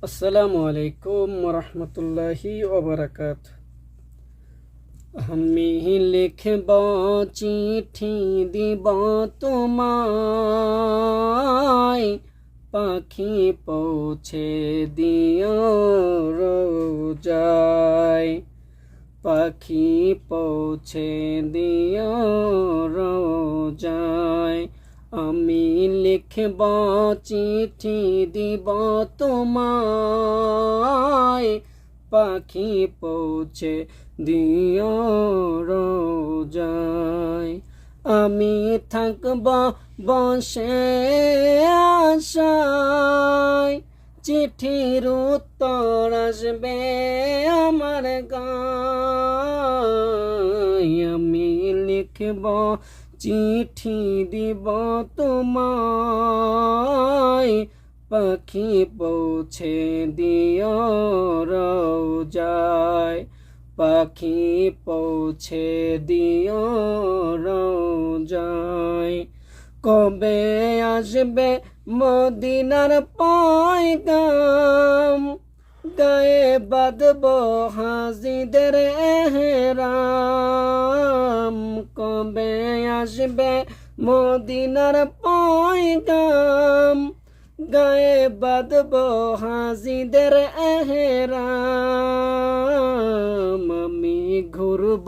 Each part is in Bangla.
আসসালামু আলাইকুম রহমতুল্লাহি ওবরাকাত। আমি লিখব চিঠি দিব তোমায়, পাখি পৌঁছে দিও রোজায়। পাখি পৌঁছে দিও রোজায়। আমি লিখব চিঠি দিব তোমায়, পাখি পৌঁছে দিও রোজায়। আমি থাকব বসে আশায়, চিঠির উত্তর আসবে আমার গায়। আমি লিখব চিঠি দিব তোমায়, পাখি পৌঁছে দিও রোজায়। পাখি পৌঁছে দিও রোজায়। কবে আসবে মদিনার পয়গাম, গায়ে বাঁধব হাজিদের এহরাম। কবে আসবে মদিনার পয়গাম, গায়ে বাঁধব হাজিদের এহরাম। আমি ঘুরব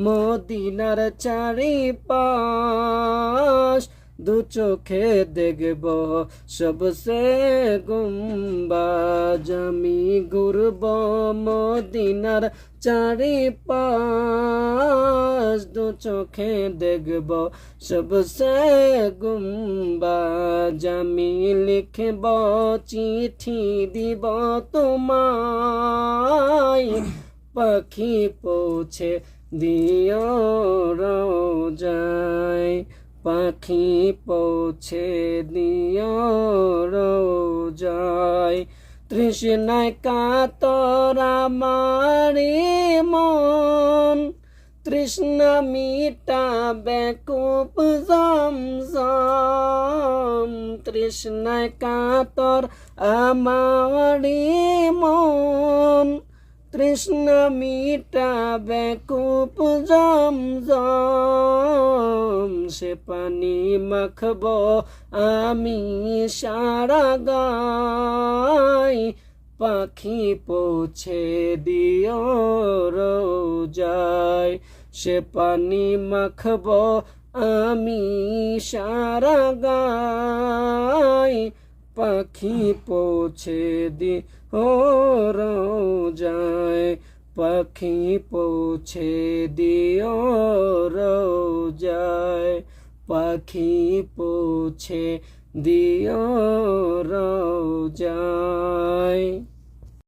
মদিনার চারিপাশ, দু চোখে দেখব সবসে গুম্বাজ। আমি ঘুরব মদিনার চারিপাশ, দু চোখে দেখব সবসে গুম্বাজ। আমি লিখব চিঠি দিব তোমায়, পাখি পৌঁছে দিও রোজায়। পাখি পৌঁছে দিও রোজায়। তৃষ্ণায় কাতর আমারি মন, তৃষ্ণা মিটাবে কূপ জমজম। তৃষ্ণায় কাতর আমারি মন, তৃষ্ণা মিটাবে কূপ জমজম। সে পানি মাখব আমি সারা গায়, পাখি পৌঁছে দিও রোজায়। সে পানি মাখব আমি সারা গায়, পাখি পৌঁছে দিও রোজায়। পাখি পৌঁছে দিও রোজায়। পাখি পৌঁছে দিও রোজায়।